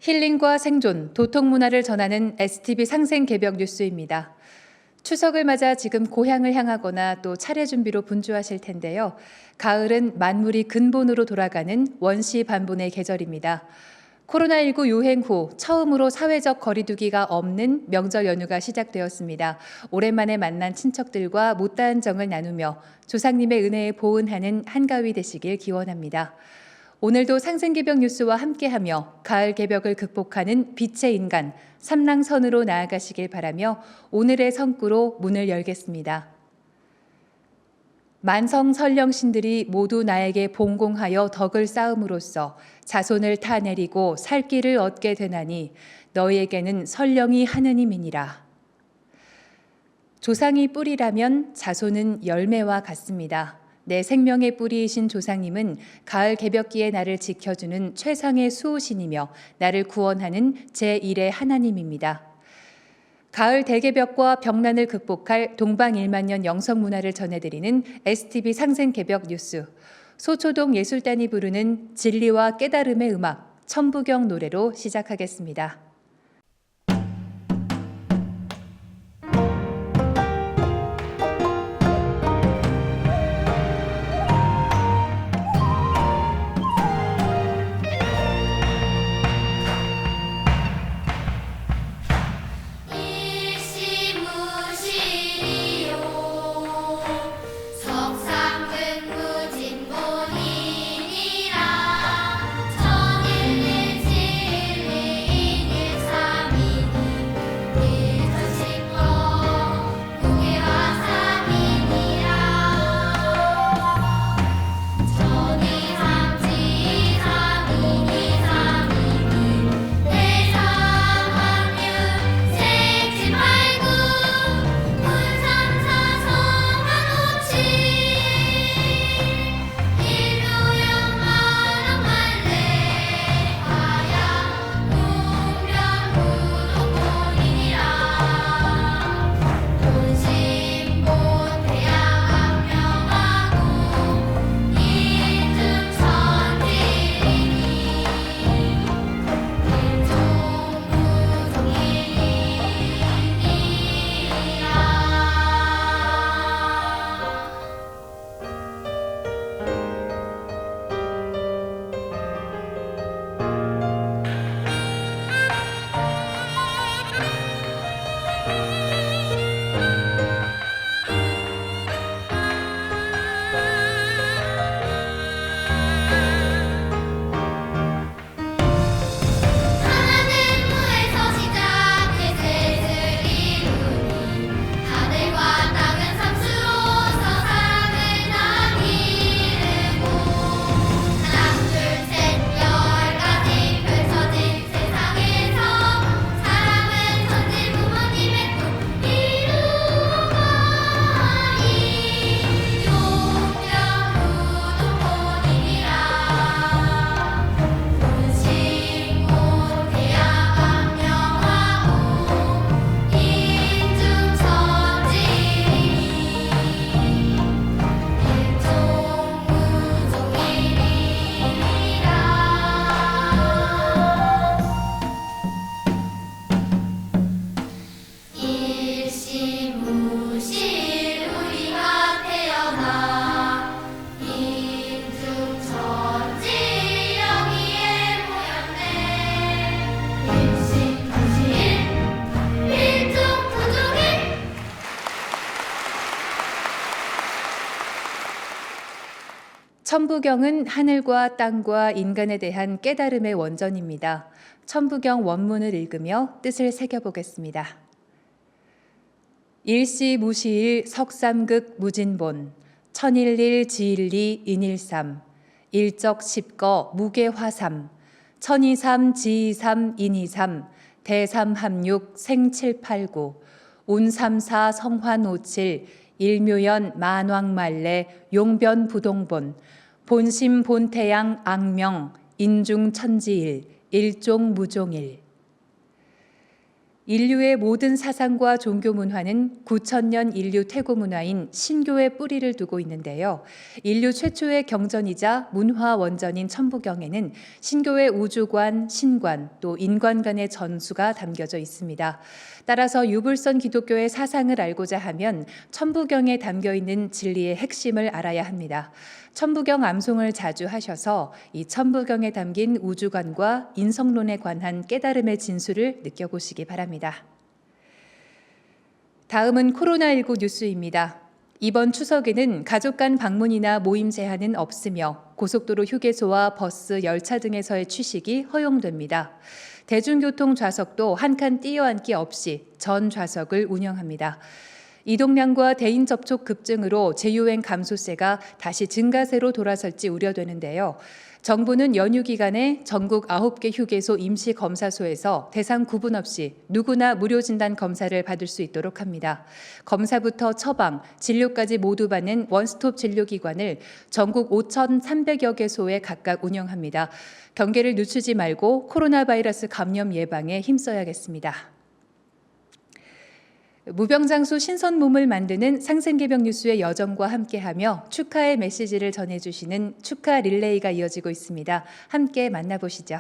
힐링과 생존, 도통 문화를 전하는 STV 상생 개벽 뉴스입니다. 추석을 맞아 지금 고향을 향하거나 또 차례 준비로 분주하실 텐데요. 가을은 만물이 근본으로 돌아가는 원시 반본의 계절입니다. 코로나19 유행 후 처음으로 사회적 거리두기가 없는 명절 연휴가 시작되었습니다. 오랜만에 만난 친척들과 못다한 정을 나누며 조상님의 은혜에 보은하는 한가위 되시길 기원합니다. 오늘도 상생개벽 뉴스와 함께하며 가을 개벽을 극복하는 빛의 인간, 삼랑선으로 나아가시길 바라며 오늘의 성구로 문을 열겠습니다. 만성 선령신들이 모두 나에게 봉공하여 덕을 쌓음으로써 자손을 타내리고 살 길을 얻게 되나니 너희에게는 선령이 하느님이니라. 조상이 뿌리라면 자손은 열매와 같습니다. 내 생명의 뿌리이신 조상님은 가을 개벽기에 나를 지켜주는 최상의 수호신이며 나를 구원하는 제1의 하나님입니다. 가을 대개벽과 병난을 극복할 동방1만년 영성문화를 전해드리는 STV 상생개벽 뉴스. 소초동 예술단이 부르는 진리와 깨달음의 음악, 천부경 노래로 시작하겠습니다. 천부경은 하늘과 땅과 인간에 대한 깨달음의 원전입니다. 천부경 원문을 읽으며 뜻을 새겨보겠습니다. 일시무시일 석삼극 무진본 천일일 지일리 인일삼 일적십거 무게화삼 천이삼 지이삼 인이삼 대삼합육 생칠팔구 운삼사 성환오칠 일묘연 만왕말래 용변부동본 본심본태양 악명 인중천지일 일종무종일. 인류의 모든 사상과 종교 문화는 9,000년 인류 태고 문화인 신교에 뿌리를 두고 있는데요. 인류 최초의 경전이자 문화 원전인 천부경에는 신교의 우주관, 신관, 또 인관 간의 전수가 담겨져 있습니다. 따라서 유불선 기독교의 사상을 알고자 하면 천부경에 담겨 있는 진리의 핵심을 알아야 합니다. 천부경 암송을 자주 하셔서 이 천부경에 담긴 우주관과 인성론에 관한 깨달음의 진수를 느껴보시기 바랍니다. 다음은 코로나19 뉴스입니다. 이번 추석에는 가족 간 방문이나 모임 제한은 없으며 고속도로 휴게소와 버스, 열차 등에서의 취식이 허용됩니다. 대중교통 좌석도 한 칸 띄어앉기 없이 전 좌석을 운영합니다. 이동량과 대인 접촉 급증으로 재유행 감소세가 다시 증가세로 돌아설지 우려되는데요. 정부는 연휴 기간에 전국 9개 휴게소 임시검사소에서 대상 구분 없이 누구나 무료 진단 검사를 받을 수 있도록 합니다. 검사부터 처방, 진료까지 모두 받는 원스톱 진료기관을 전국 5,300여 개소에 각각 운영합니다. 경계를 늦추지 말고 코로나 바이러스 감염 예방에 힘써야겠습니다. 무병장수 신선 몸을 만드는 상생개벽 뉴스의 여정과 함께하며 축하의 메시지를 전해주시는 축하 릴레이가 이어지고 있습니다. 함께 만나보시죠.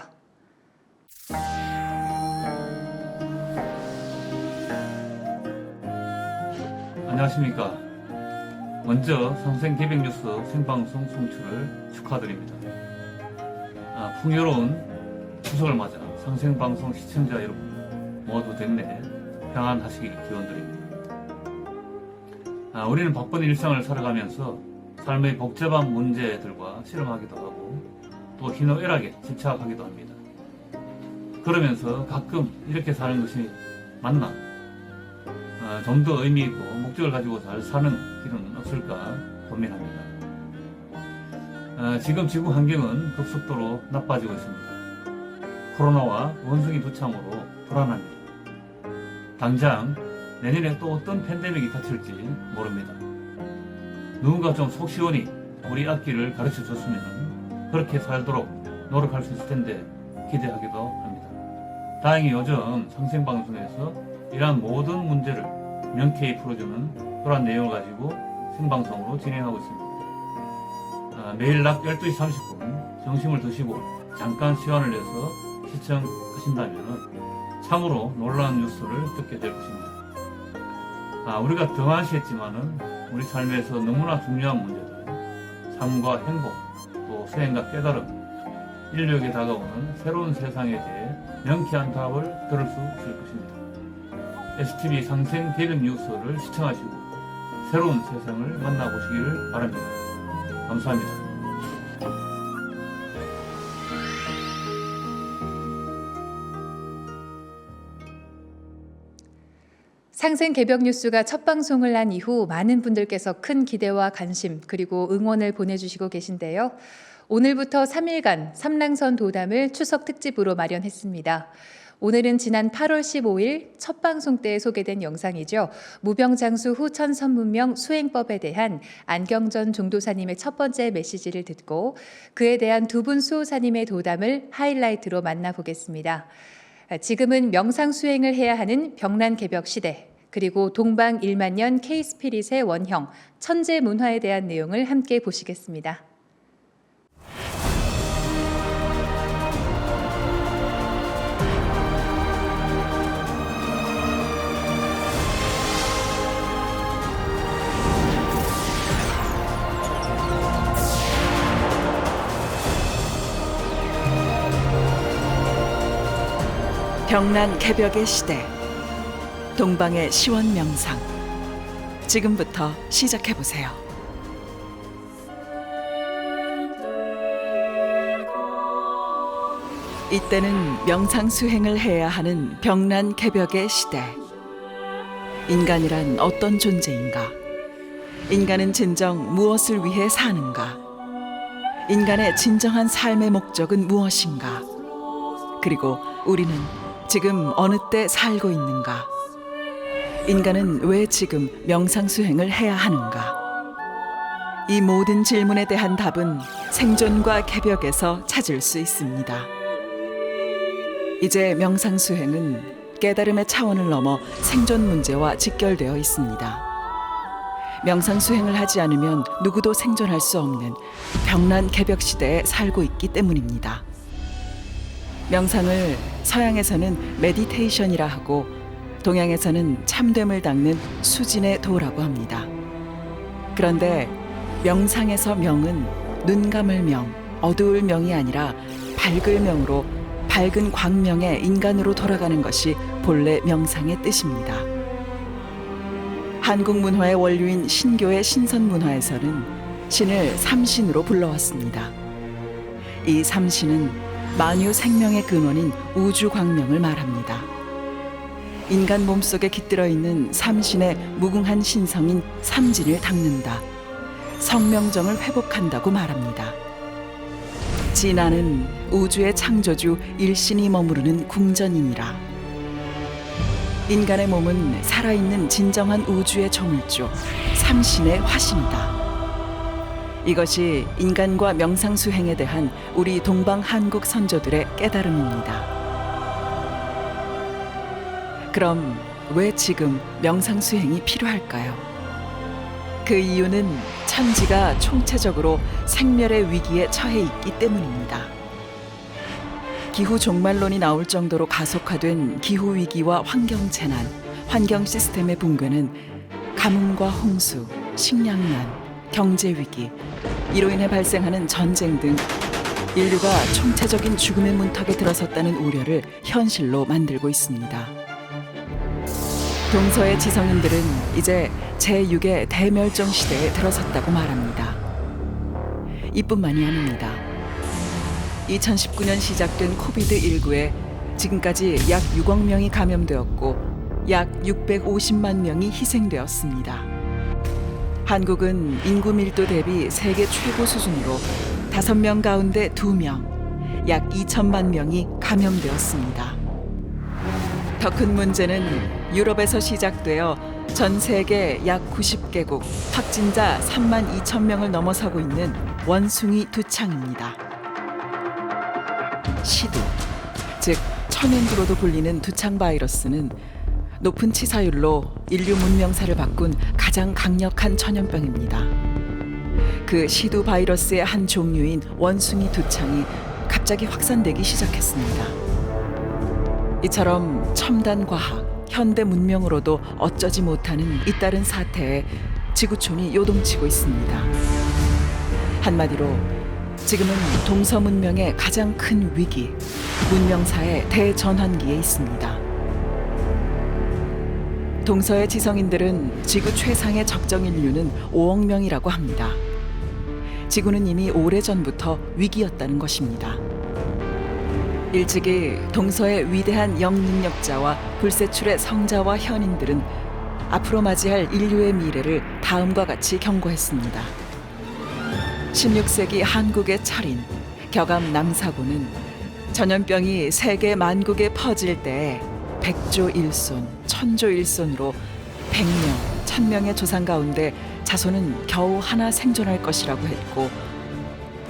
안녕하십니까. 먼저 상생개벽 뉴스 생방송 송출을 축하드립니다. 풍요로운 추석을 맞아 상생방송 시청자 여러분 모두 dem내 평안하시길 기원드립니다. 우리는 바쁜 일상을 살아가면서 삶의 복잡한 문제들과 실험하기도 하고 또 희노애락에 집착하기도 합니다. 그러면서 가끔 이렇게 사는 것이 맞나? 좀 더 의미 있고 목적을 가지고 잘 사는 길은 없을까 고민합니다. 지금 지구 환경은 급속도로 나빠지고 있습니다. 코로나와 원숭이 두창으로 불안합니다. 당장 내년에 또 어떤 팬데믹이 닥칠지 모릅니다. 누군가 좀 속 시원히 우리 앞길을 가르쳐 줬으면 그렇게 살도록 노력할 수 있을 텐데 기대하기도 합니다. 다행히 요즘 상생방송에서 이러한 모든 문제를 명쾌히 풀어주는 그런 내용을 가지고 생방송으로 진행하고 있습니다. 매일 낮 12시 30분 점심을 드시고 잠깐 시간을 내서 시청하신다면 참으로 놀라운 뉴스를 듣게 될 것입니다. 우리가 등한시했지만은 우리 삶에서 너무나 중요한 문제들, 삶과 행복, 또 수행과 깨달음, 인류에게 다가오는 새로운 세상에 대해 명쾌한 답을 들을 수 있을 것입니다. STV 상생개벽 뉴스를 시청하시고 새로운 세상을 만나보시기를 바랍니다. 감사합니다. 상생개벽 뉴스가 첫 방송을 한 이후 많은 분들께서 큰 기대와 관심 그리고 응원을 보내주시고 계신데요. 오늘부터 3일간 삼랑선 도담을 추석 특집으로 마련했습니다. 오늘은 지난 8월 15일 첫 방송 때 소개된 영상이죠. 무병장수 후 천선문명 수행법에 대한 안경전 종도사님의 첫 번째 메시지를 듣고 그에 대한 두 분 수호사님의 도담을 하이라이트로 만나보겠습니다. 지금은 명상 수행을 해야 하는 병난개벽 시대, 그리고 동방 1만년 K-스피릿의 원형, 천재 문화에 대한 내용을 함께 보시겠습니다. 병난개벽의 시대, 동방의 시원 명상. 지금부터 시작해 보세요. 이때는 명상 수행을 해야 하는 병난개벽의 시대. 인간이란 어떤 존재인가? 인간은 진정 무엇을 위해 사는가? 인간의 진정한 삶의 목적은 무엇인가? 그리고 우리는 지금 어느 때 살고 있는가? 인간은 왜 지금 명상 수행을 해야 하는가? 이 모든 질문에 대한 답은 생존과 개벽에서 찾을 수 있습니다. 이제 명상 수행은 깨달음의 차원을 넘어 생존 문제와 직결되어 있습니다. 명상 수행을 하지 않으면 누구도 생존할 수 없는 병난 개벽 시대에 살고 있기 때문입니다. 명상을 서양에서는 메디테이션이라 하고 동양에서는 참됨을 닦는 수진의 도라고 합니다. 그런데 명상에서 명은 눈 감을 명, 어두울 명이 아니라 밝을 명으로 밝은 광명의 인간으로 돌아가는 것이 본래 명상의 뜻입니다. 한국 문화의 원류인 신교의 신선문화에서는 신을 삼신으로 불러왔습니다. 이 삼신은 만유 생명의 근원인 우주 광명을 말합니다. 인간 몸속에 깃들어 있는 삼신의 무궁한 신성인 삼진을 닦는다. 성명정을 회복한다고 말합니다. 진화는 우주의 창조주 일신이 머무르는 궁전이니라. 인간의 몸은 살아있는 진정한 우주의 조물주 삼신의 화신이다. 이것이 인간과 명상 수행에 대한 우리 동방 한국 선조들의 깨달음입니다. 그럼 왜 지금 명상 수행이 필요할까요? 그 이유는 천지가 총체적으로 생멸의 위기에 처해 있기 때문입니다. 기후 종말론이 나올 정도로 가속화된 기후 위기와 환경 재난, 환경 시스템의 붕괴는 가뭄과 홍수, 식량난, 경제 위기, 이로 인해 발생하는 전쟁 등 인류가 총체적인 죽음의 문턱에 들어섰다는 우려를 현실로 만들고 있습니다. 동서의 지성인들은 이제 제6의 대멸종 시대에 들어섰다고 말합니다. 이뿐만이 아닙니다. 2019년 시작된 코비드19에 지금까지 약 6억 명이 감염되었고 약 650만 명이 희생되었습니다. 한국은 인구 밀도 대비 세계 최고 수준으로 5명 가운데 2명, 약 2천만 명이 감염되었습니다. 더 큰 문제는 유럽에서 시작되어 전 세계 약 90개국, 확진자 3만 2천 명을 넘어서고 있는 원숭이 두창입니다. 시두, 즉 천연두로도 불리는 두창 바이러스는 높은 치사율로 인류 문명사를 바꾼 가장 강력한 전염병입니다. 그 시두 바이러스의 한 종류인 원숭이 두창이 갑자기 확산되기 시작했습니다. 이처럼 첨단 과학, 현대 문명으로도 어쩌지 못하는 잇따른 사태에 지구촌이 요동치고 있습니다. 한마디로 지금은 동서 문명의 가장 큰 위기, 문명사의 대전환기에 있습니다. 동서의 지성인들은 지구 최상의 적정 인류는 5억 명이라고 합니다. 지구는 이미 오래전부터 위기였다는 것입니다. 일찍이 동서의 위대한 영능력자와 불세출의 성자와 현인들은 앞으로 맞이할 인류의 미래를 다음과 같이 경고했습니다. 16세기 한국의 철인 격암 남사고는 전염병이 세계 만국에 퍼질 때에 백조 일손, 천조 일손으로 100명, 1000명의 조상 가운데 자손은 겨우 하나 생존할 것이라고 했고,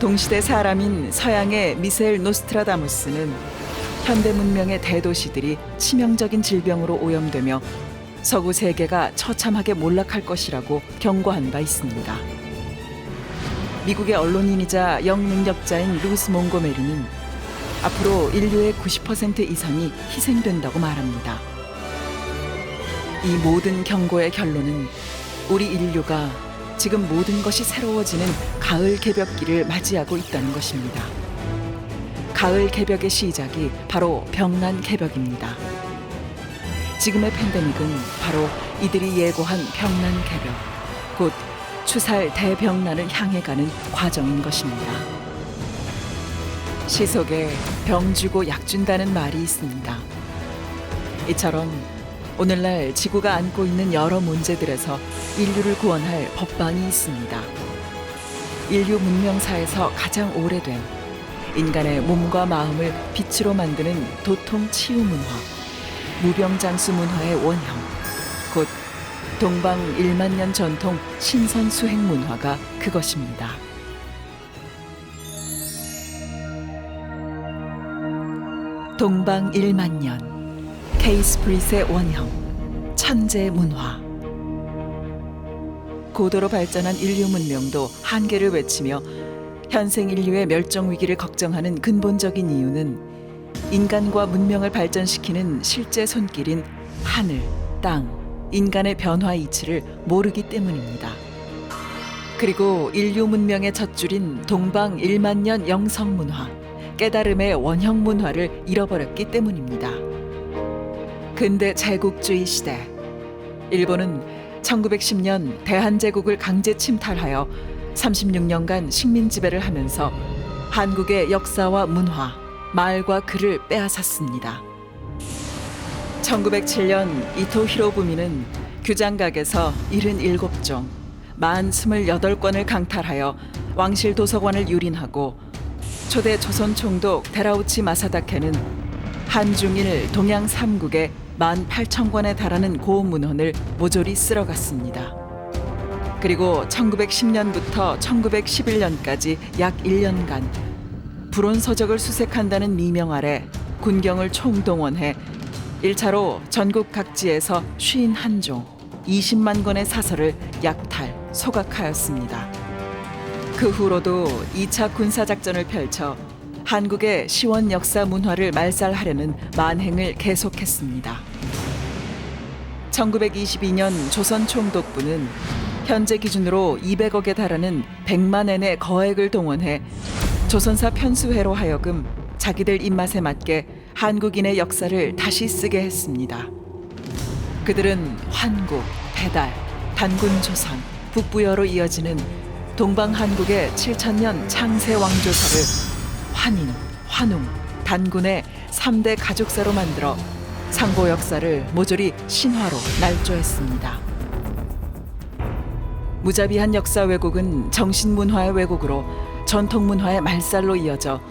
동시대 사람인 서양의 미셀 노스트라다무스는 현대 문명의 대도시들이 치명적인 질병으로 오염되며 서구 세계가 처참하게 몰락할 것이라고 경고한 바 있습니다. 미국의 언론인이자 영능력자인 루스 몽고메리는 앞으로 인류의 90% 이상이 희생된다고 말합니다. 이 모든 경고의 결론은 우리 인류가 지금 모든 것이 새로워지는 가을 개벽기를 맞이하고 있다는 것입니다. 가을 개벽의 시작이 바로 병난 개벽입니다. 지금의 팬데믹은 바로 이들이 예고한 병난 개벽, 곧 추살 대병난을 향해 가는 과정인 것입니다. 시 속에 병 주고 약 준다는 말이 있습니다. 이처럼 오늘날 지구가 안고 있는 여러 문제들에서 인류를 구원할 법방이 있습니다. 인류 문명사에서 가장 오래된 인간의 몸과 마음을 빛으로 만드는 도통 치유 문화, 무병장수 문화의 원형, 곧 동방 1만 년 전통 신선 수행 문화가 그것입니다. 동방 1만 년, 케이스프릿의 원형, 천재 문화. 고도로 발전한 인류 문명도 한계를 외치며 현생 인류의 멸종 위기를 걱정하는 근본적인 이유는 인간과 문명을 발전시키는 실제 손길인 하늘, 땅, 인간의 변화 이치를 모르기 때문입니다. 그리고 인류 문명의 젖줄인 동방 1만 년 영성 문화, 깨달음의 원형 문화를 잃어버렸기 때문입니다. 근대 제국주의 시대, 일본은 1910년 대한제국을 강제 침탈하여 36년간 식민 지배를 하면서 한국의 역사와 문화, 말과 글을 빼앗았습니다. 1907년 이토 히로부미는 규장각에서 77종, 28권을 강탈하여 왕실 도서관을 유린하고 초대 조선 총독 데라우치 마사다케는 한중일 동양 3국에 18,000권에 달하는 고문헌을 모조리 쓸어갔습니다. 그리고 1910년부터 1911년까지 약 1년간 불온서적을 수색한다는 미명 아래 군경을 총동원해 1차로 전국 각지에서 51종, 20만 권의 사설을 약탈, 소각하였습니다. 그 후로도 2차 군사작전을 펼쳐 한국의 시원 역사 문화를 말살하려는 만행을 계속했습니다. 1922년 조선 총독부는 현재 기준으로 200억에 달하는 100만 엔의 거액을 동원해 조선사 편수회로 하여금 자기들 입맛에 맞게 한국인의 역사를 다시 쓰게 했습니다. 그들은 환국, 배달, 단군조선, 북부여로 이어지는 동방한국의 7,000년 창세 왕조사를 환인, 환웅, 단군의 3대 가족사로 만들어 상고 역사를 모조리 신화로 날조했습니다. 무자비한 역사 왜곡은 정신문화의 왜곡으로 전통문화의 말살로 이어져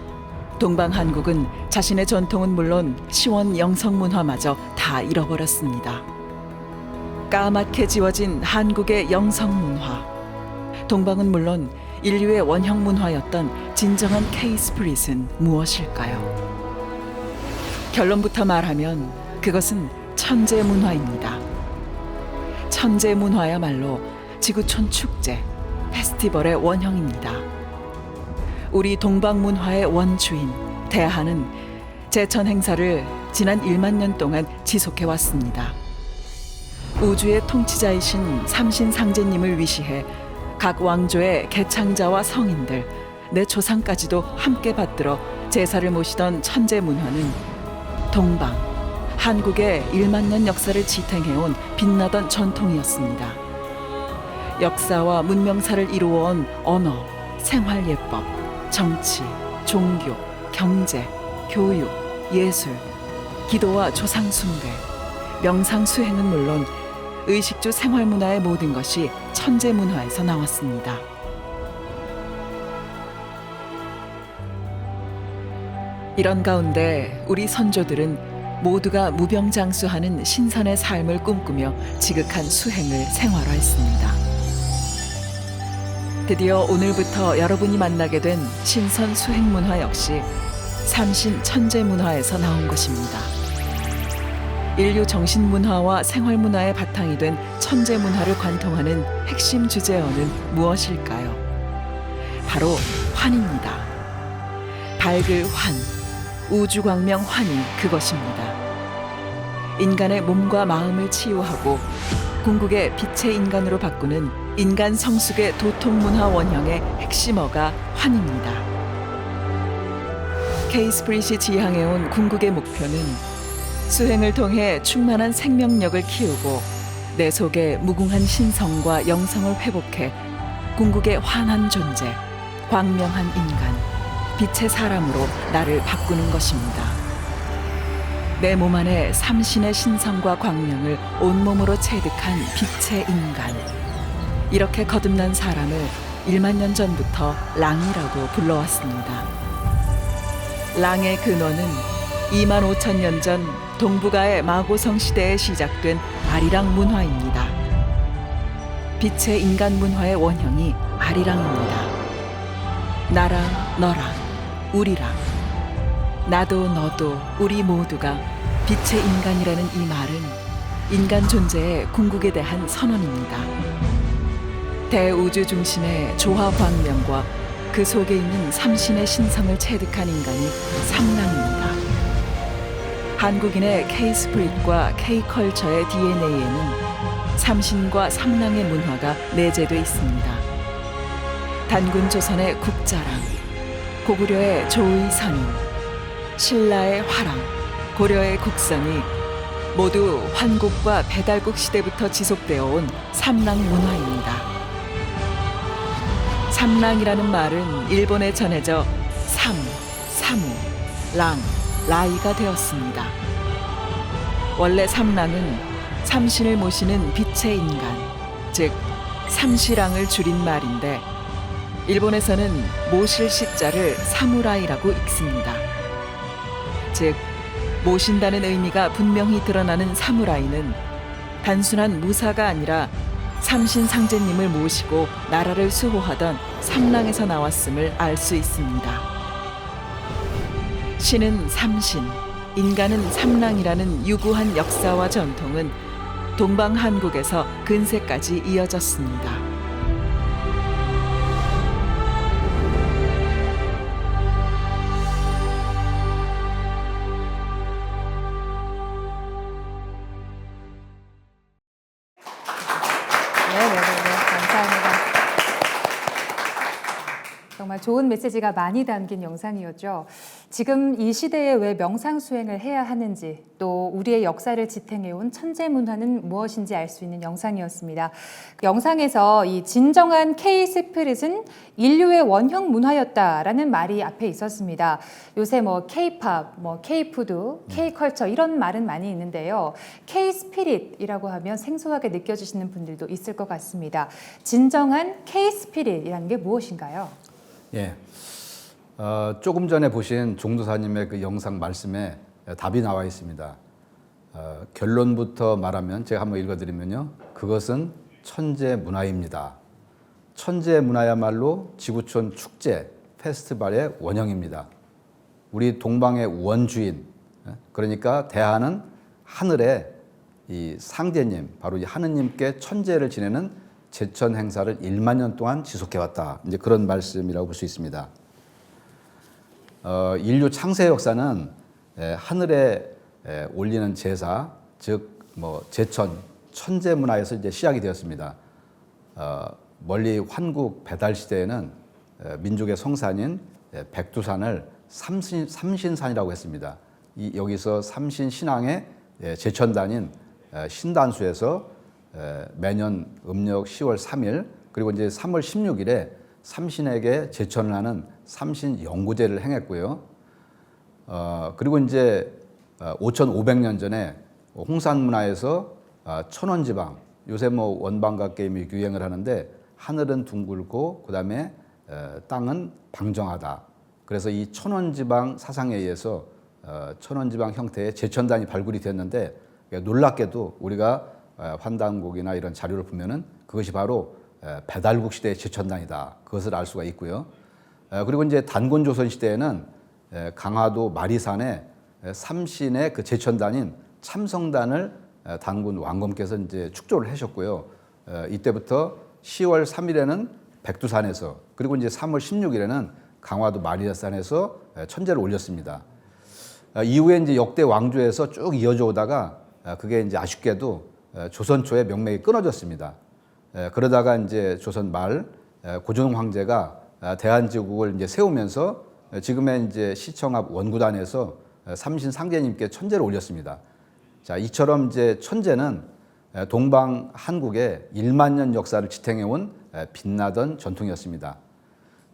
동방한국은 자신의 전통은 물론 시원 영성문화마저 다 잃어버렸습니다. 까맣게 지워진 한국의 영성문화. 동방은 물론 인류의 원형문화였던 진정한 케이스프릿은 무엇일까요? 결론부터 말하면 그것은 천재문화입니다. 천재문화야말로 지구촌 축제, 페스티벌의 원형입니다. 우리 동방문화의 원주인 대한은 제천 행사를 지난 1만 년 동안 지속해왔습니다. 우주의 통치자이신 삼신상제님을 위시해 각 왕조의 개창자와 성인들, 내 조상까지도 함께 받들어 제사를 모시던 천재 문화는 동방, 한국의 1만 년 역사를 지탱해온 빛나던 전통이었습니다. 역사와 문명사를 이루어온 언어, 생활예법, 정치, 종교, 경제, 교육, 예술, 기도와 조상숭배, 명상수행은 물론 의식주 생활문화의 모든 것이 천재문화에서 나왔습니다. 이런 가운데 우리 선조들은 모두가 무병장수하는 신선의 삶을 꿈꾸며 지극한 수행을 생활화했습니다. 드디어 오늘부터 여러분이 만나게 된 신선 수행문화 역시 삼신 천재문화에서 나온 것입니다. 인류 정신문화와 생활문화의 바탕이 된 천재문화를 관통하는 핵심 주제어는 무엇일까요? 바로 환입니다. 밝을 환, 우주광명 환이 그것입니다. 인간의 몸과 마음을 치유하고 궁극의 빛의 인간으로 바꾸는 인간 성숙의 도통문화 원형의 핵심어가 환입니다. 케이스프릿이 지향해온 궁극의 목표는 수행을 통해 충만한 생명력을 키우고 내 속의 무궁한 신성과 영성을 회복해 궁극의 환한 존재, 광명한 인간, 빛의 사람으로 나를 바꾸는 것입니다. 내 몸 안에 삼신의 신성과 광명을 온몸으로 체득한 빛의 인간. 이렇게 거듭난 사람을 1만 년 전부터 랑이라고 불러왔습니다. 랑의 근원은 2만 5천 년 전 동북아의 마고성 시대에 시작된 아리랑 문화입니다. 빛의 인간 문화의 원형이 아리랑입니다. 나랑 너랑 우리랑 나도 너도 우리 모두가 빛의 인간이라는 이 말은 인간 존재의 궁극에 대한 선언입니다. 대우주 중심의 조화광명과 그 속에 있는 삼신의 신성을 체득한 인간이 삼랑입니다. 한국인의 K-스피릿과 K-컬처의 DNA에는 삼신과 삼랑의 문화가 내재돼 있습니다. 단군 조선의 국자랑, 고구려의 조의 선임, 신라의 화랑, 고려의 국성이 모두 환국과 배달국 시대부터 지속되어 온 삼랑 문화입니다. 삼랑이라는 말은 일본에 전해져 삼, 사무, 랑, 라이가 되었습니다. 원래 삼랑은 삼신을 모시는 빛의 인간, 즉 삼시랑을 줄인 말인데 일본에서는 모실 시자를 사무라이라고 읽습니다. 즉 모신다는 의미가 분명히 드러나는 사무라이는 단순한 무사가 아니라 삼신상제님을 모시고 나라를 수호하던 삼랑에서 나왔음을 알 수 있습니다. 신은 삼신, 인간은 삼랑이라는 유구한 역사와 전통은 동방한국에서 근세까지 이어졌습니다. 감사합니다. 정말 좋은 메시지가 많이 담긴 영상이었죠. 지금 이 시대에 왜 명상 수행을 해야 하는지, 또 우리의 역사를 지탱해온 천재 문화는 무엇인지 알 수 있는 영상이었습니다. 영상에서 이 진정한 K-스피릿은 인류의 원형 문화였다라는 말이 앞에 있었습니다. 요새 뭐 K-팝, 뭐 K-푸드, K-컬처 이런 말은 많이 있는데요. K-스피릿이라고 하면 생소하게 느껴지시는 분들도 있을 것 같습니다. 진정한 K-스피릿이라는 게 무엇인가요? 예, 조금 전에 보신 종도사님의 그 영상 말씀에 답이 나와 있습니다. 결론부터 말하면 제가 한번 읽어드리면요, 그것은 천재 문화입니다. 천재 문화야말로 지구촌 축제 페스티벌의 원형입니다. 우리 동방의 원주인, 그러니까 대하는 하늘의 이 상제님, 바로 이 하느님께 천재를 지내는 제천 행사를 1만 년 동안 지속해왔다. 이제 그런 말씀이라고 볼 수 있습니다. 인류 창세 역사는 하늘에 올리는 제사, 즉 뭐 제천 천재 문화에서 이제 시작이 되었습니다. 멀리 환국 배달 시대에는 민족의 성산인 백두산을 삼신산이라고 했습니다. 여기서 삼신 신앙의 제천단인 신단수에서 매년 음력 10월 3일 그리고 이제 3월 16일에 삼신에게 제천을 하는 삼신 연구제를 행했고요. 그리고 이제 5,500년 전에 홍산 문화에서 천원지방, 요새 뭐 원방각 게임이 유행을 하는데 하늘은 둥글고 그다음에 땅은 방정하다. 그래서 이 천원지방 사상에 의해서 천원지방 형태의 제천단이 발굴이 됐는데 놀랍게도 우리가 환단곡이나 이런 자료를 보면은 그것이 바로 배달국 시대의 제천단이다. 그것을 알 수가 있고요. 그리고 이제 단곤조선 시대에는 강화도 마리산에 삼신의 그 제천단인 참성단을 단군 왕검께서 이제 축조를 하셨고요. 이때부터 10월 3일에는 백두산에서 그리고 이제 3월 16일에는 강화도 마리산에서 천재를 올렸습니다. 이후에 이제 역대 왕조에서 쭉 이어져 오다가 그게 이제 아쉽게도 조선 초에 명맥이 끊어졌습니다. 그러다가 이제 조선 말 고종 황제가 대한제국을 이제 세우면서 지금의 이제 시청 앞 원구단에서 삼신 상제님께 천재를 올렸습니다. 자, 이처럼 이제 천재는 동방 한국의 1만 년 역사를 지탱해온 빛나던 전통이었습니다.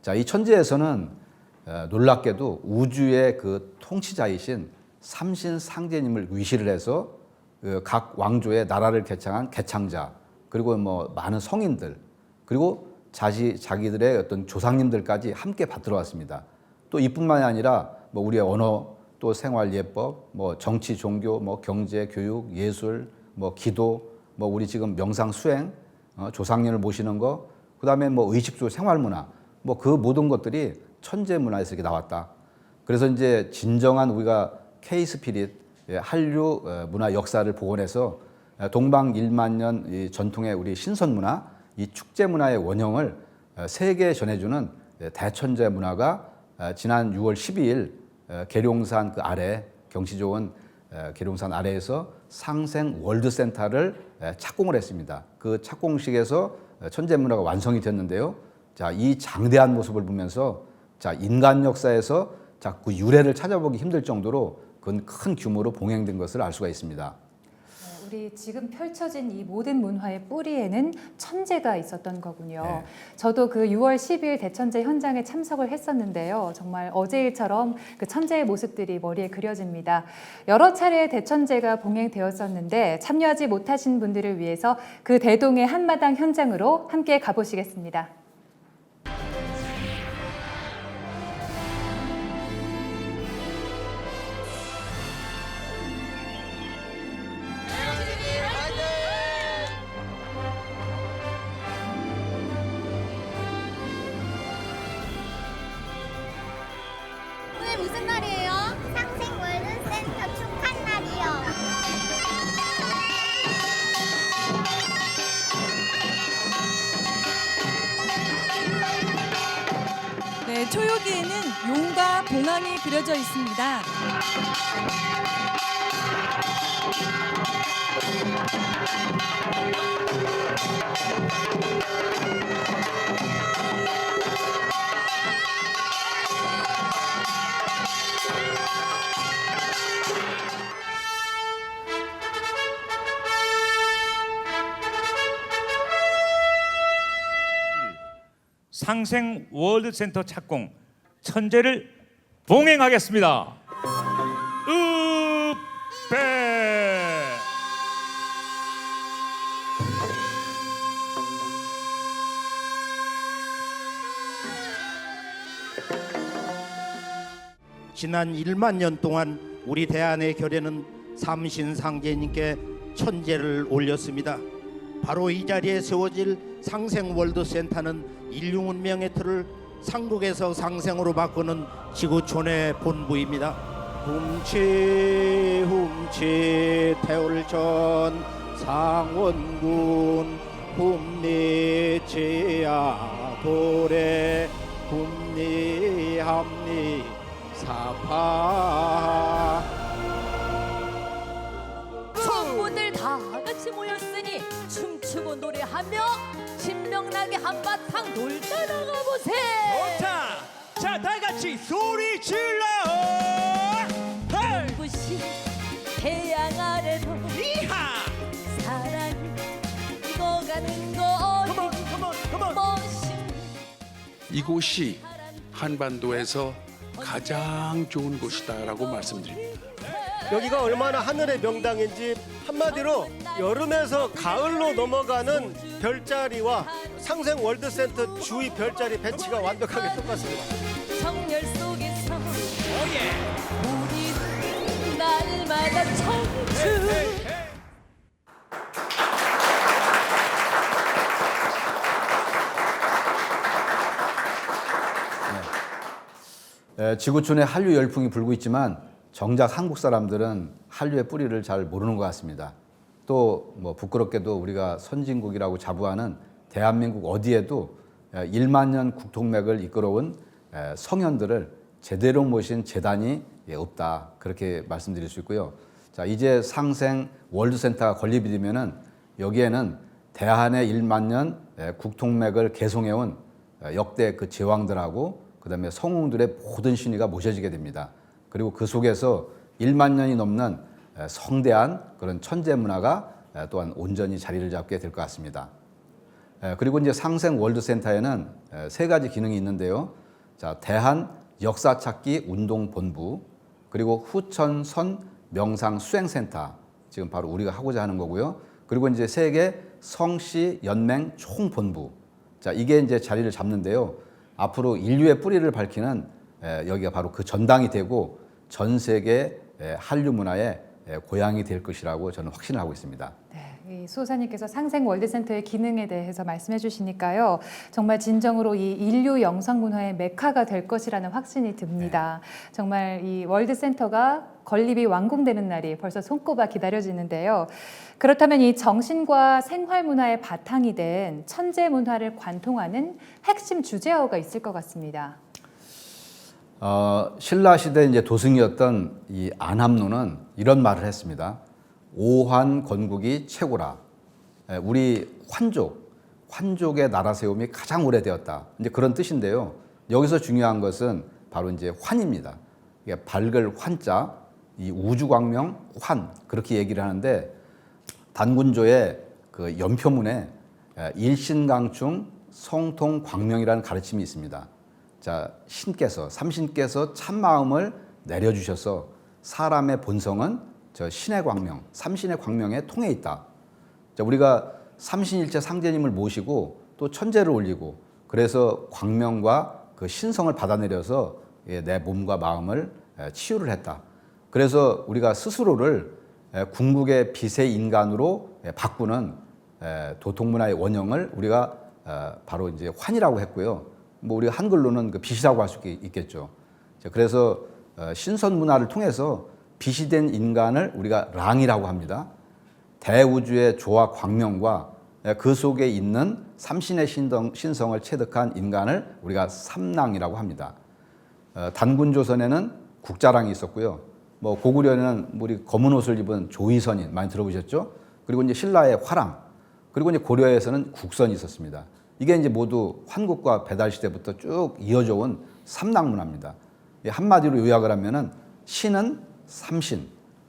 자, 이 천재에서는 놀랍게도 우주의 그 통치자이신 삼신 상제님을 위시를 해서 각 왕조의 나라를 개창한 개창자, 그리고 뭐 많은 성인들, 그리고 자기들의 어떤 조상님들까지 함께 받들어 왔습니다. 또 이뿐만이 아니라 뭐 우리의 언어, 또 생활 예법, 뭐 정치, 종교, 뭐 경제, 교육, 예술, 뭐 기도, 뭐 우리 지금 명상 수행, 조상님을 모시는 거, 그다음에 뭐 의식주 생활 문화, 뭐 그 모든 것들이 천재 문화에서 이렇게 나왔다. 그래서 이제 진정한 우리가 K 스피릿, 한류 문화 역사를 복원해서 동방 1만 년 이 전통의 우리 신선 문화, 이 축제 문화의 원형을 세계에 전해주는 대천재 문화가 지난 6월 12일 계룡산 그 아래 경치 좋은 계룡산 아래에서 상생 월드센터를 착공을 했습니다. 그 착공식에서 천재 문화가 완성이 됐는데요. 자, 이 장대한 모습을 보면서 자, 인간 역사에서 자꾸 유래를 찾아보기 힘들 정도로 그건 큰 규모로 봉행된 것을 알 수가 있습니다. 우리 지금 펼쳐진 이 모든 문화의 뿌리에는 천재가 있었던 거군요. 네. 저도 그 6월 10일 대천재 현장에 참석을 했었는데요. 정말 어제 일처럼 그 천재의 모습들이 머리에 그려집니다. 여러 차례 대천재가 봉행되었었는데 참여하지 못하신 분들을 위해서 그 대동의 한마당 현장으로 함께 가보시겠습니다. 오늘 무슨 날이에요? 상생 월드센터 축한 날이요. 네, 초요기에는 용과 봉황이 그려져 있습니다. 상생 월드센터 착공 천재를 봉행하겠습니다. 으빼 지난 1만 년 동안 우리 대한의 결에는 삼신상제님께 천재를 올렸습니다. 바로 이 자리에 세워질 상생월드센터는 인류 문명의 틀을 상국에서 상생으로 바꾸는 지구촌의 본부입니다. 훔치 태울전 상원군 훔리지야 도래 훔리합리 사파. 성분들 다 같이 모였으니 춤추고 노래하며 신명나게 한바탕 놀다 나가보세. 좋다. 자, 다 같이 소리 질러. 눈부신 태양 아래로 이하. 사랑이 익어가는 거리 멋있는 이곳이 한반도에서 가장 좋은 곳이다라고 말씀드립니다. 여기가 얼마나 하늘의 명당인지 한마디로 여름에서 가을로 넘어가는 별자리와 상생 월드센터 주위 별자리 배치가 완벽하게 똑같습니다. 정열 속에서 우리는 날마다 청춘. 지구촌에 한류 열풍이 불고 있지만 정작 한국 사람들은 한류의 뿌리를 잘 모르는 것 같습니다. 또 뭐 부끄럽게도 우리가 선진국이라고 자부하는 대한민국 어디에도 1만 년 국통맥을 이끌어온 성현들을 제대로 모신 재단이 없다, 그렇게 말씀드릴 수 있고요. 자, 이제 상생 월드센터가 건립이 되면은 여기에는 대한의 1만 년 국통맥을 개송해온 역대 그 제왕들하고 그다음에 성웅들의 모든 신의가 모셔지게 됩니다. 그리고 그 속에서 1만 년이 넘는 성대한 그런 천재 문화가 또한 온전히 자리를 잡게 될 것 같습니다. 그리고 이제 상생 월드센터에는 세 가지 기능이 있는데요. 자, 대한 역사찾기 운동본부, 그리고 후천선 명상수행센터, 지금 바로 우리가 하고자 하는 거고요. 그리고 이제 세계 성씨 연맹 총본부. 자, 이게 이제 자리를 잡는데요. 앞으로 인류의 뿌리를 밝히는 여기가 바로 그 전당이 되고 전 세계 한류 문화의 고향이 될 것이라고 저는 확신을 하고 있습니다. 네, 이 수호사님께서 상생 월드센터의 기능에 대해서 말씀해 주시니까요. 정말 진정으로 이 인류 영상 문화의 메카가 될 것이라는 확신이 듭니다. 정말 이 월드센터가 건립이 완공되는 날이 벌써 손꼽아 기다려지는데요. 그렇다면 이 정신과 생활 문화의 바탕이 된 천재 문화를 관통하는 핵심 주제어가 있을 것 같습니다. 신라 시대 이제 도승이었던 이 안함루는 이런 말을 했습니다. 오환 건국이 최고라. 우리 환족의 나라 세움이 가장 오래되었다. 이제 그런 뜻인데요. 여기서 중요한 것은 바로 이제 환입니다. 이게 밝을 환자, 이 우주광명 환 그렇게 얘기를 하는데 단군조의 그 연표문에 일신강충 성통광명이라는 가르침이 있습니다. 자, 삼신께서 참마음을 내려주셔서 사람의 본성은 저 신의 광명, 삼신의 광명에 통해 있다. 자, 우리가 삼신일체 상제님을 모시고 또 천재를 올리고 그래서 광명과 그 신성을 받아내려서 내 몸과 마음을 치유를 했다. 그래서 우리가 스스로를 궁극의 빛의 인간으로 바꾸는 도통문화의 원형을 우리가 바로 이제 환이라고 했고요. 뭐 우리가 한글로는 그 빛이라고 할 수 있겠죠. 그래서 신선 문화를 통해서 빛이 된 인간을 우리가 랑이라고 합니다. 대우주의 조화 광명과 그 속에 있는 삼신의 신성을 체득한 인간을 우리가 삼랑이라고 합니다. 단군조선에는 국자랑이 있었고요. 뭐 고구려에는 우리 검은 옷을 입은 조의선인 많이 들어보셨죠? 그리고 이제 신라의 화랑, 그리고 이제 고려에서는 국선이 있었습니다. 이게 이제 모두 환국과 배달 시대부터 쭉 이어져 온 삼랑 문화입니다. 한마디로 요약을 하면은 신은 삼신,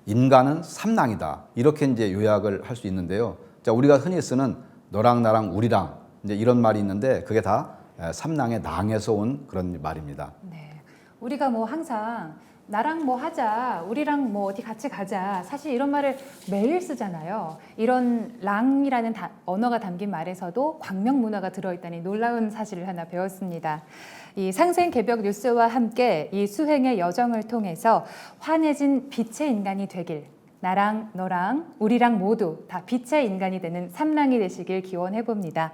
인간은 삼랑이다. 이렇게 이제 요약을 할 수 있는데요. 자, 우리가 흔히 쓰는 너랑 나랑 우리랑 이제 이런 말이 있는데 그게 다 삼랑의 랑에서 온 그런 말입니다. 네, 우리가 뭐 항상 나랑 뭐 하자, 우리랑 뭐 어디 같이 가자. 사실 이런 말을 매일 쓰잖아요. 이런 랑이라는 언어가 담긴 말에서도 광명 문화가 들어있다니 놀라운 사실을 하나 배웠습니다. 이 상생 개벽 뉴스와 함께 이 수행의 여정을 통해서 환해진 빛의 인간이 되길, 나랑 너랑 우리랑 모두 다 빛의 인간이 되는 삼랑이 되시길 기원해 봅니다.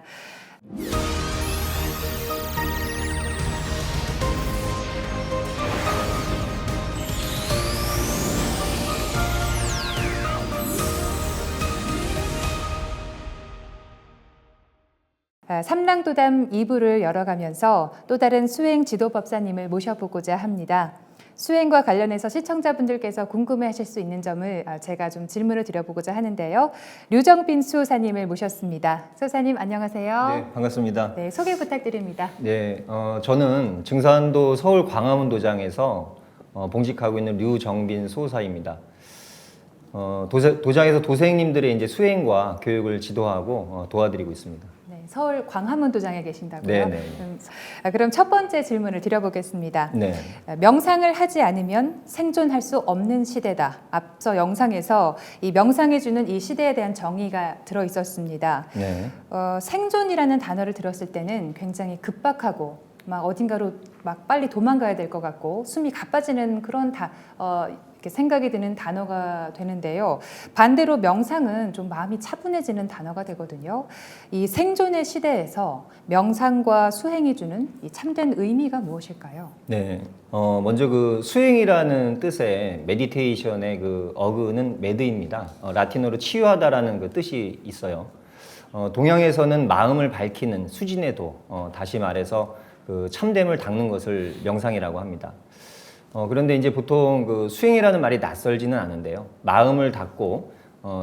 삼랑도담 2부를 열어가면서 또 다른 수행 지도법사님을 모셔보고자 합니다. 수행과 관련해서 시청자분들께서 궁금해하실 수 있는 점을 제가 좀 질문을 드려보고자 하는데요. 류정빈 수호사님을 모셨습니다. 수호사님 안녕하세요. 네, 반갑습니다. 네, 소개 부탁드립니다. 네, 저는 증산도 서울 광화문 도장에서 봉직하고 있는 류정빈 수호사입니다. 도장에서 도생님들의 이제 수행과 교육을 지도하고 도와드리고 있습니다. 네, 서울 광화문 도장에 계신다고요? 네네. 그럼 첫 번째 질문을 드려보겠습니다. 네. 명상을 하지 않으면 생존할 수 없는 시대다. 앞서 영상에서 이 명상해 주는 이 시대에 대한 정의가 들어 있었습니다. 네. 생존이라는 단어를 들었을 때는 굉장히 급박하고 막 어딘가로 막 빨리 도망가야 될 것 같고 숨이 가빠지는 그런 이렇게 생각이 드는 단어가 되는데요. 반대로 명상은 좀 마음이 차분해지는 단어가 되거든요. 이 생존의 시대에서 명상과 수행이 주는 이 참된 의미가 무엇일까요? 네. 먼저 그 수행이라는 뜻의 메디테이션의 그 어근은 매드입니다. 라틴어로 치유하다라는 그 뜻이 있어요. 동양에서는 마음을 밝히는 수진의 도, 다시 말해서 그 참됨을 닦는 것을 명상이라고 합니다. 그런데 이제 보통 그 수행이라는 말이 낯설지는 않은데요. 마음을 닫고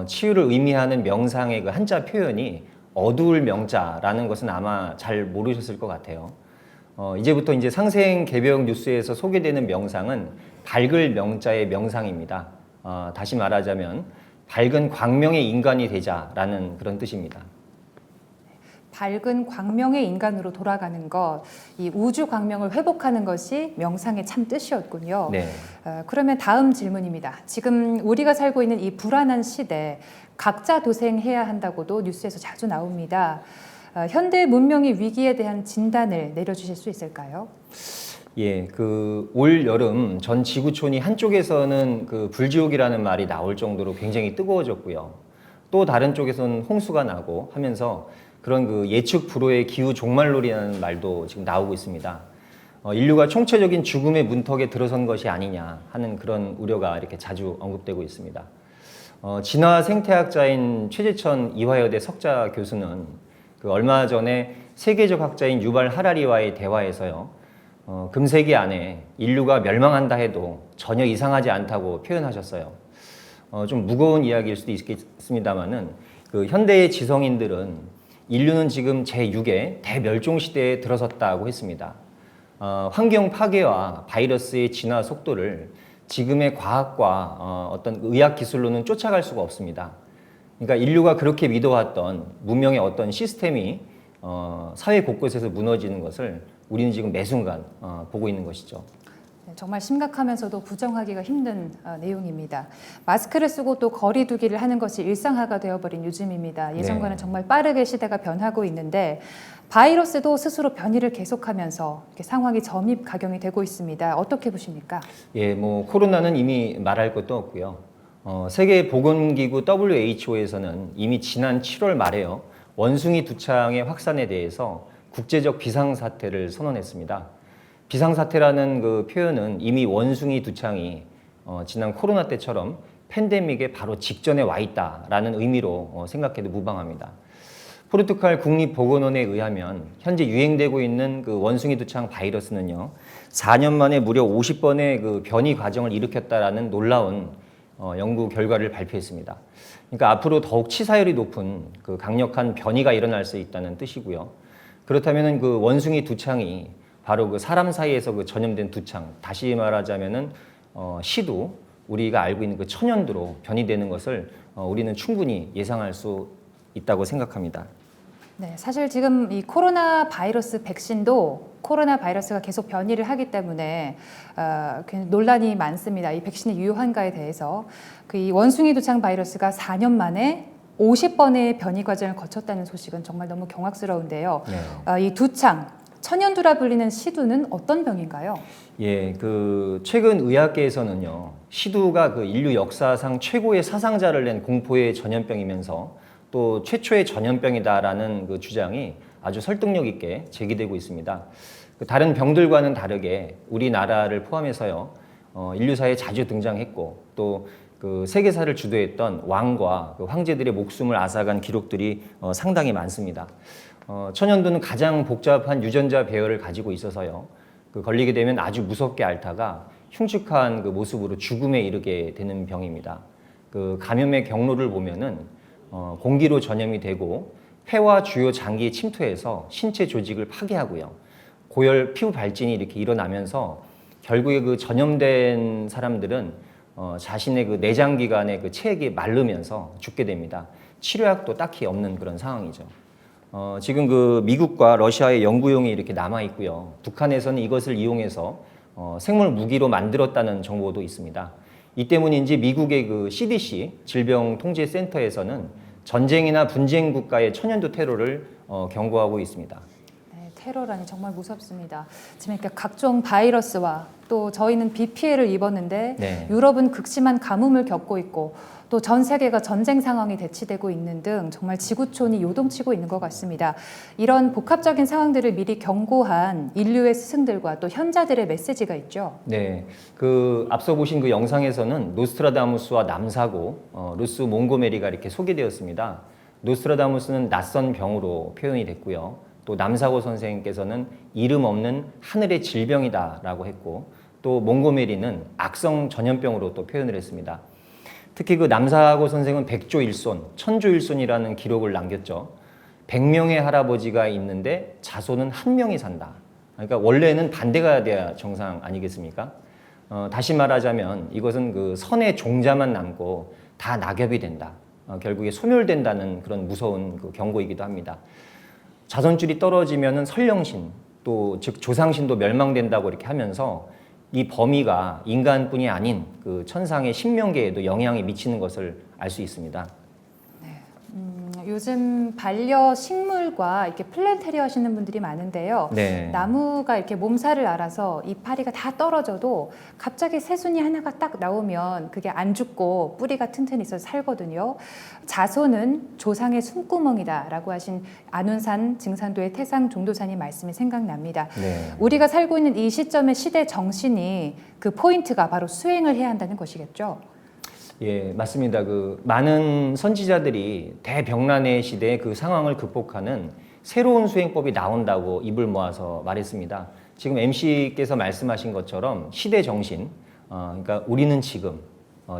치유를 의미하는 명상의 그 한자 표현이 어두울 명자라는 것은 아마 잘 모르셨을 것 같아요. 이제부터 이제 상생 개벽 뉴스에서 소개되는 명상은 밝을 명자의 명상입니다. 다시 말하자면 밝은 광명의 인간이 되자라는 그런 뜻입니다. 밝은 광명의 인간으로 돌아가는 것, 이 우주 광명을 회복하는 것이 명상의 참 뜻이었군요. 네. 그러면 다음 질문입니다. 지금 우리가 살고 있는 이 불안한 시대, 각자 도생해야 한다고도 뉴스에서 자주 나옵니다. 현대 문명의 위기에 대한 진단을 내려주실 수 있을까요? 예, 그 올 여름 전 지구촌이 한쪽에서는 그 불지옥이라는 말이 나올 정도로 굉장히 뜨거워졌고요. 또 다른 쪽에서는 홍수가 나고 하면서 그런 그 예측 불허의 기후 종말론이라는 말도 지금 나오고 있습니다. 인류가 총체적인 죽음의 문턱에 들어선 것이 아니냐 하는 그런 우려가 이렇게 자주 언급되고 있습니다. 진화 생태학자인 최재천 이화여대 석자 교수는 그 얼마 전에 세계적 학자인 유발 하라리와의 대화에서요, 금세기 안에 인류가 멸망한다 해도 전혀 이상하지 않다고 표현하셨어요. 좀 무거운 이야기일 수도 있겠습니다만은 그 현대의 지성인들은 인류는 지금 제6의 대멸종 시대에 들어섰다고 했습니다. 환경 파괴와 바이러스의 진화 속도를 지금의 과학과 어떤 의학 기술로는 쫓아갈 수가 없습니다. 그러니까 인류가 그렇게 믿어왔던 문명의 어떤 시스템이 사회 곳곳에서 무너지는 것을 우리는 지금 매 순간 보고 있는 것이죠. 정말 심각하면서도 부정하기가 힘든 내용입니다. 마스크를 쓰고 또 거리 두기를 하는 것이 일상화가 되어버린 요즘입니다. 예전과는 정말 빠르게 시대가 변하고 있는데 바이러스도 스스로 변이를 계속하면서 이렇게 상황이 점입, 각용이 되고 있습니다. 어떻게 보십니까? 예, 뭐 코로나는 이미 말할 것도 없고요. 세계보건기구 WHO에서는 이미 지난 7월 말에요, 원숭이 두창의 확산에 대해서 국제적 비상사태를 선언했습니다. 비상사태라는 그 표현은 이미 원숭이 두창이 지난 코로나 때처럼 팬데믹의 바로 직전에 와 있다라는 의미로 생각해도 무방합니다. 포르투갈 국립보건원에 의하면 현재 유행되고 있는 그 원숭이 두창 바이러스는요, 4년 만에 무려 50번의 그 변이 과정을 일으켰다라는 놀라운 연구 결과를 발표했습니다. 그러니까 앞으로 더욱 치사율이 높은 그 강력한 변이가 일어날 수 있다는 뜻이고요. 그렇다면은 그 원숭이 두창이 바로 그 사람 사이에서 그 전염된 두창, 다시 말하자면은 시두, 우리가 알고 있는 그 천연두로 변이되는 것을 우리는 충분히 예상할 수 있다고 생각합니다. 네, 사실 지금 이 코로나 바이러스 백신도 코로나 바이러스가 계속 변이를 하기 때문에 논란이 많습니다. 이 백신이 유효한가에 대해서 그 이 원숭이 두창 바이러스가 4년 만에 50번의 변이 과정을 거쳤다는 소식은 정말 너무 경악스러운데요. 네. 이 두창, 천연두라 불리는 시두는 어떤 병인가요? 예, 그 최근 의학계에서는요, 시두가 그 인류 역사상 최고의 사상자를 낸 공포의 전염병이면서 또 최초의 전염병이다라는 그 주장이 아주 설득력 있게 제기되고 있습니다. 그 다른 병들과는 다르게 우리나라를 포함해서요, 인류사에 자주 등장했고 또 그 세계사를 주도했던 왕과 그 황제들의 목숨을 앗아간 기록들이 상당히 많습니다. 천연두는 가장 복잡한 유전자 배열을 가지고 있어서요, 그 걸리게 되면 아주 무섭게 앓다가 흉측한 그 모습으로 죽음에 이르게 되는 병입니다. 그 감염의 경로를 보면은 공기로 전염이 되고 폐와 주요 장기에 침투해서 신체 조직을 파괴하고요, 고열, 피부 발진이 이렇게 일어나면서 결국에 그 전염된 사람들은 자신의 그 내장 기관의 그 체액이 마르면서 죽게 됩니다. 치료약도 딱히 없는 그런 상황이죠. 지금 그 미국과 러시아의 연구용이 이렇게 남아 있고요. 북한에서는 이것을 이용해서 생물 무기로 만들었다는 정보도 있습니다. 이 때문인지 미국의 그 CDC 질병통제센터에서는 전쟁이나 분쟁 국가의 천연두 테러를 경고하고 있습니다. 네, 테러라니 정말 무섭습니다. 지금 이렇게 각종 바이러스와 또 저희는 비 피해를 입었는데 네. 유럽은 극심한 가뭄을 겪고 있고 또 전 세계가 전쟁 상황이 대치되고 있는 등 정말 지구촌이 요동치고 있는 것 같습니다. 이런 복합적인 상황들을 미리 경고한 인류의 스승들과 또 현자들의 메시지가 있죠. 네, 그 앞서 보신 그 영상에서는 노스트라다무스와 남사고, 루스 몽고메리가 이렇게 소개되었습니다. 노스트라다무스는 낯선 병으로 표현이 됐고요. 또 남사고 선생님께서는 이름 없는 하늘의 질병이다라고 했고, 또 몽고메리는 악성 전염병으로 또 표현을 했습니다. 특히 그 남사고 선생은 백조일손, 천조일손이라는 기록을 남겼죠. 100명의 할아버지가 있는데 자손은 1명이 산다. 그러니까 원래는 반대가 돼야 정상 아니겠습니까? 다시 말하자면 이것은 그 선의 종자만 남고 다 낙엽이 된다. 결국에 소멸된다는 그런 무서운 그 경고이기도 합니다. 자손줄이 떨어지면은 설령신, 또 즉 조상신도 멸망된다고 이렇게 하면서 이 범위가 인간뿐이 아닌 그 천상의 신명계에도 영향이 미치는 것을 알 수 있습니다. 네. 요즘 반려식물과 이렇게 플랜테리어 하시는 분들이 많은데요. 네. 나무가 이렇게 몸살을 앓아서 이파리가 다 떨어져도 갑자기 새순이 하나가 딱 나오면 그게 안 죽고 뿌리가 튼튼히 있어서 살거든요. 자손은 조상의 숨구멍이다라고 하신 안운산 증산도의 태상 종도사님 말씀이 생각납니다. 네. 우리가 살고 있는 이 시점의 시대 정신이 그 포인트가 바로 수행을 해야 한다는 것이겠죠. 예, 맞습니다. 그 많은 선지자들이 대병난의 시대의 그 상황을 극복하는 새로운 수행법이 나온다고 입을 모아서 말했습니다. 지금 MC께서 말씀하신 것처럼 시대 정신, 그러니까 우리는 지금,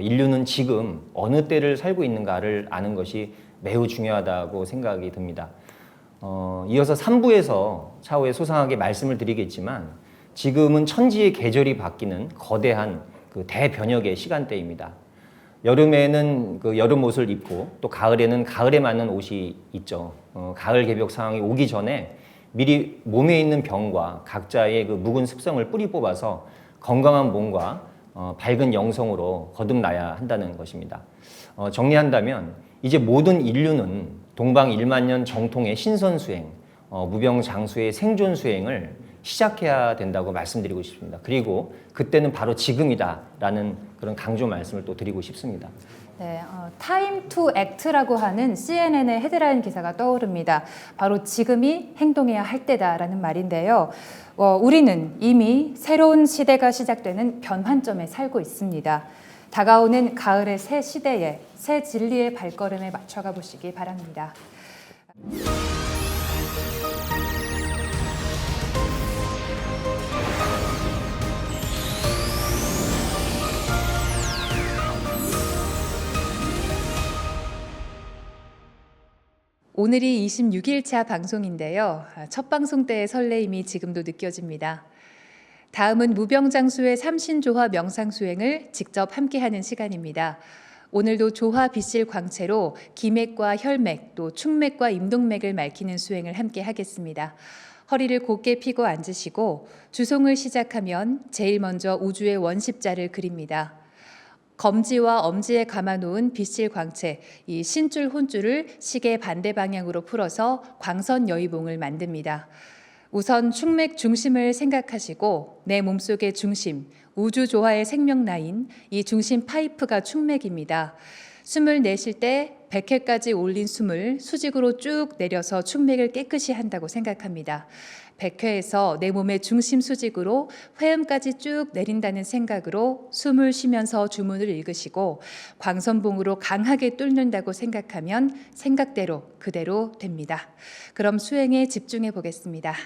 인류는 지금 어느 때를 살고 있는가를 아는 것이 매우 중요하다고 생각이 듭니다. 이어서 3부에서 차후에 소상하게 말씀을 드리겠지만 지금은 천지의 계절이 바뀌는 거대한 그 대변혁의 시간대입니다. 여름에는 그 여름 옷을 입고 또 가을에는 가을에 맞는 옷이 있죠. 가을 개벽 상황이 오기 전에 미리 몸에 있는 병과 각자의 그 묵은 습성을 뿌리 뽑아서 건강한 몸과 밝은 영성으로 거듭나야 한다는 것입니다. 정리한다면 이제 모든 인류는 동방 1만 년 정통의 신선수행, 무병장수의 생존수행을 시작해야 된다고 말씀드리고 싶습니다. 그리고 그때는 바로 지금이다라는 그런 강조 말씀을 또 드리고 싶습니다. 네, Time to Act라고 하는 CNN의 헤드라인 기사가 떠오릅니다. 바로 지금이 행동해야 할 때다라는 말인데요. 우리는 이미 새로운 시대가 시작되는 변환점에 살고 있습니다. 다가오는 가을의 새 시대에 새 진리의 발걸음에 맞춰가 보시기 바랍니다. 오늘이 26일차 방송인데요. 첫 방송 때의 설레임이 지금도 느껴집니다. 다음은 무병장수의 삼신조화 명상수행을 직접 함께하는 시간입니다. 오늘도 조화 빛실 광채로 기맥과 혈맥, 또 충맥과 임동맥을 맑히는 수행을 함께 하겠습니다. 허리를 곧게 펴고 앉으시고 주송을 시작하면 제일 먼저 우주의 원십자를 그립니다. 검지와 엄지에 감아놓은 빛실 광채, 이 신줄 혼줄을 시계 반대 방향으로 풀어서 광선 여의봉을 만듭니다. 우선 충맥 중심을 생각하시고 내 몸속의 중심, 우주 조화의 생명 라인, 이 중심 파이프가 충맥입니다. 숨을 내쉴 때 100회까지 올린 숨을 수직으로 쭉 내려서 충맥을 깨끗이 한다고 생각합니다. 100회에서 내 몸의 중심 수직으로 회음까지 쭉 내린다는 생각으로 숨을 쉬면서 주문을 읽으시고 광선봉으로 강하게 뚫는다고 생각하면 생각대로 그대로 됩니다. 그럼 수행에 집중해 보겠습니다.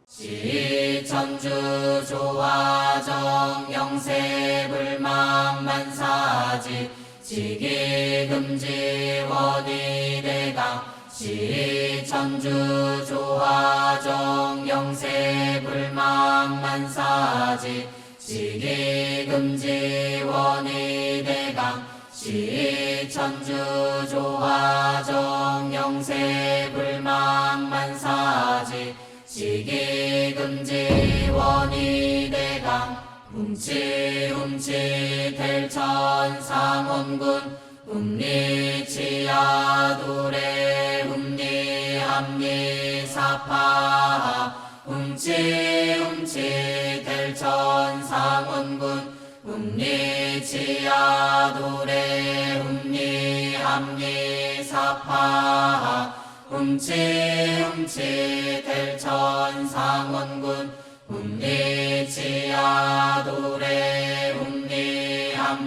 시천주 조화정 영세불망만사지 지기금지 원이대강 시천주 조화정 영세불망만사지 지기금지 원이대강 시천주 조화정 영세불망만사지 지기금지 원이대강 훔치 델천상원군 훔리치야도래 훔리합리사파 훔치 델천상원군 훔리치야도래 훔리합리사파 훔치 델천상원군 훔리치야도래 훔리합리사파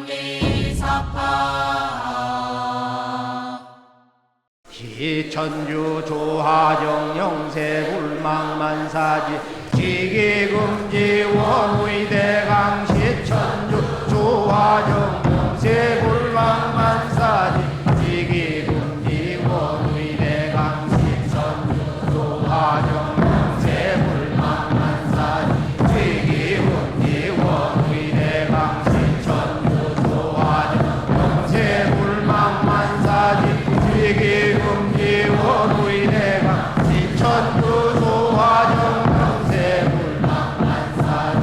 시천주 조화정 영세불망만사지 지기금지 원의대강 시천주 조화정 영세불망만사지 지기금지 원의대강 시천주 조화정 영세불망만사지 지기금지 원의대강 시천주 조화정 영세불망만사지 지기금지 원의대강 시천주 조화정 영세불망만사지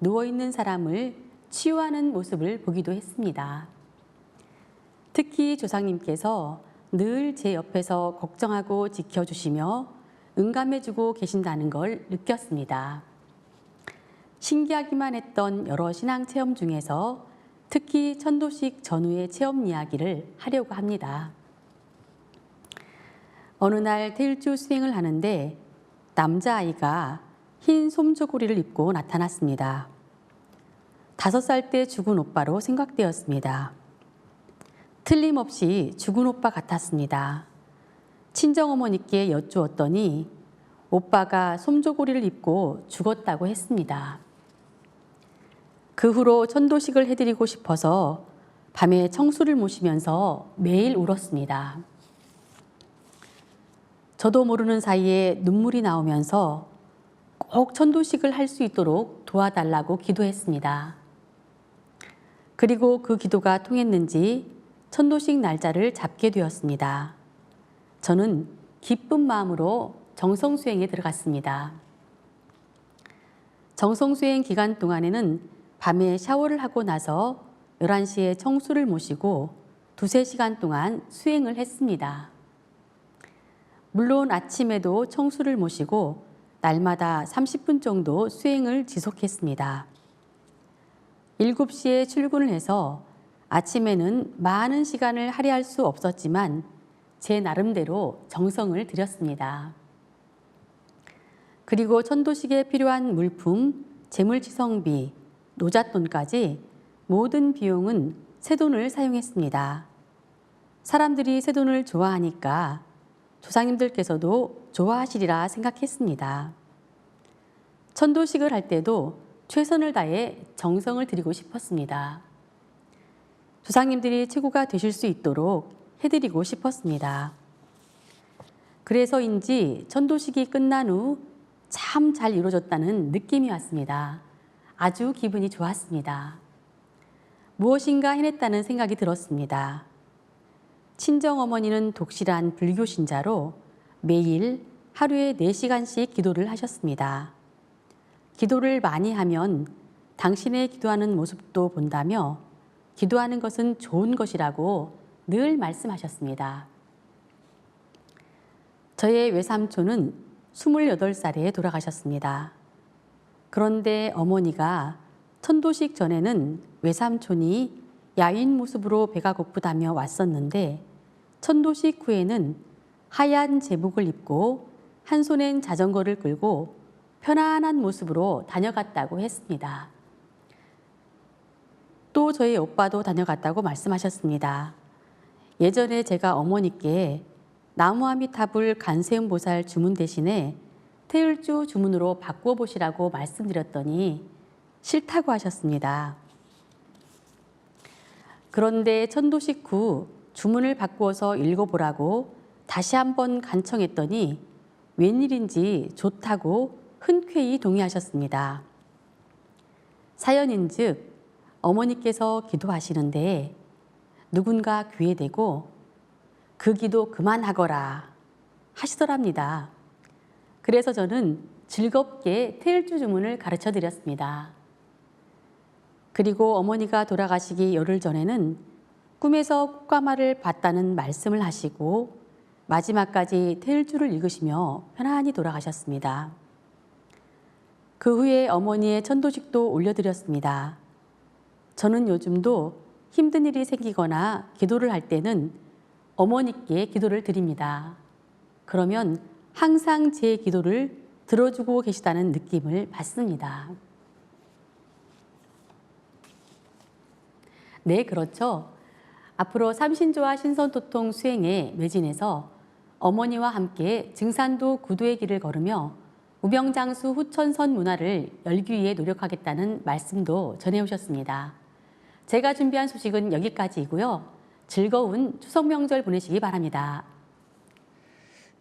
누워있는 사람을 치유하는 모습을 보기도 했습니다. 특히 조상님께서 늘 제 옆에서 걱정하고 지켜주시며 응감해주고 계신다는 걸 느꼈습니다. 신기하기만 했던 여러 신앙 체험 중에서 특히 천도식 전후의 체험 이야기를 하려고 합니다. 어느 날 태일주 수행을 하는데 남자아이가 흰 솜저고리를 입고 나타났습니다. 5살 때 죽은 오빠로 생각되었습니다. 틀림없이 죽은 오빠 같았습니다. 친정어머니께 여쭈었더니 오빠가 솜저고리를 입고 죽었다고 했습니다. 그 후로 천도식을 해드리고 싶어서 밤에 청수를 모시면서 매일 울었습니다. 저도 모르는 사이에 눈물이 나오면서 꼭 천도식을 할 수 있도록 도와달라고 기도했습니다. 그리고 그 기도가 통했는지 천도식 날짜를 잡게 되었습니다. 저는 기쁜 마음으로 정성수행에 들어갔습니다. 정성수행 기간 동안에는 밤에 샤워를 하고 나서 11시에 청수를 모시고 2-3시간 동안 수행을 했습니다. 물론 아침에도 청수를 모시고 날마다 30분 정도 수행을 지속했습니다. 7시에 출근을 해서 아침에는 많은 시간을 할애할 수 없었지만 제 나름대로 정성을 들였습니다. 그리고 천도식에 필요한 물품, 재물치성비, 노잣돈까지 모든 비용은 새돈을 사용했습니다. 사람들이 새돈을 좋아하니까 조상님들께서도 좋아하시리라 생각했습니다. 천도식을 할 때도 최선을 다해 정성을 들이고 싶었습니다. 조상님들이 최고가 되실 수 있도록 해드리고 싶었습니다. 그래서인지 천도식이 끝난 후 참 잘 이루어졌다는 느낌이 왔습니다. 아주 기분이 좋았습니다. 무엇인가 해냈다는 생각이 들었습니다. 친정어머니는 독실한 불교 신자로 매일 하루에 4시간씩 기도를 하셨습니다. 기도를 많이 하면 당신의 기도하는 모습도 본다며 기도하는 것은 좋은 것이라고 늘 말씀하셨습니다. 저의 외삼촌은 28살에 돌아가셨습니다. 그런데 어머니가 천도식 전에는 외삼촌이 야윈 모습으로 배가 고프다며 왔었는데 천도식 후에는 하얀 제복을 입고 한 손엔 자전거를 끌고 편안한 모습으로 다녀갔다고 했습니다. 또 저희 오빠도 다녀갔다고 말씀하셨습니다. 예전에 제가 어머니께 나무아미타불 간세음보살 주문 대신에 태일주 주문으로 바꿔보시라고 말씀드렸더니 싫다고 하셨습니다. 그런데 천도식 후 주문을 바꾸어서 읽어보라고 다시 한번 간청했더니 웬일인지 좋다고 흔쾌히 동의하셨습니다. 사연인즉 어머니께서 기도하시는데 누군가 귀에 대고 그 기도 그만하거라 하시더랍니다. 그래서 저는 즐겁게 태일주 주문을 가르쳐 드렸습니다. 그리고 어머니가 돌아가시기 열흘 전에는 꿈에서 꽃가마를 봤다는 말씀을 하시고 마지막까지 태일주를 읽으시며 편안히 돌아가셨습니다. 그 후에 어머니의 천도식도 올려드렸습니다. 저는 요즘도 힘든 일이 생기거나 기도를 할 때는 어머니께 기도를 드립니다. 그러면 항상 제 기도를 들어주고 계시다는 느낌을 받습니다. 네, 그렇죠. 앞으로 삼신조와 신선도통 수행에 매진해서 어머니와 함께 증산도 구도의 길을 걸으며 우병장수 후천선 문화를 열기 위해 노력하겠다는 말씀도 전해오셨습니다. 제가 준비한 소식은 여기까지이고요. 즐거운 추석 명절 보내시기 바랍니다.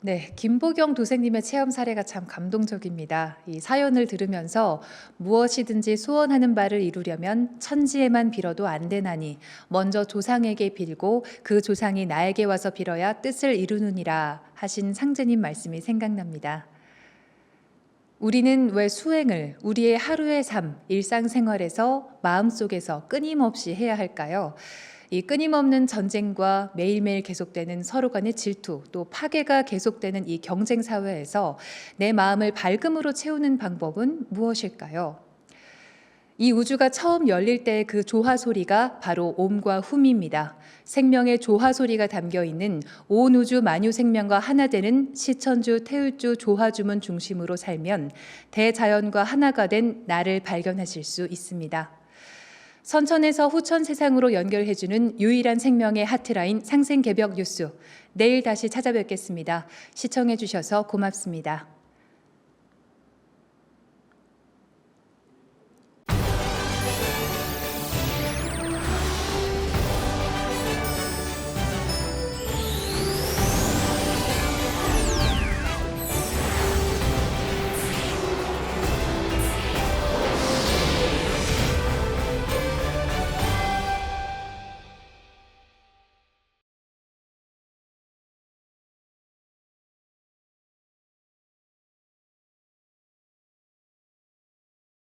네, 김보경 도생님의 체험 사례가 참 감동적입니다. 이 사연을 들으면서 무엇이든지 소원하는 바를 이루려면 천지에만 빌어도 안 되나니 먼저 조상에게 빌고 그 조상이 나에게 와서 빌어야 뜻을 이루느니라 하신 상제님 말씀이 생각납니다. 우리는 왜 수행을 우리의 하루의 삶, 일상생활에서 마음속에서 끊임없이 해야 할까요? 이 끊임없는 전쟁과 매일매일 계속되는 서로 간의 질투, 또 파괴가 계속되는 이 경쟁 사회에서 내 마음을 밝음으로 채우는 방법은 무엇일까요? 이 우주가 처음 열릴 때 그 조화 소리가 바로 옴과 훔입니다. 생명의 조화 소리가 담겨 있는 온 우주 만유 생명과 하나 되는 시천주 태울주 조화주문 중심으로 살면 대자연과 하나가 된 나를 발견하실 수 있습니다. 선천에서 후천 세상으로 연결해주는 유일한 생명의 하트라인 상생개벽 뉴스. 내일 다시 찾아뵙겠습니다. 시청해주셔서 고맙습니다.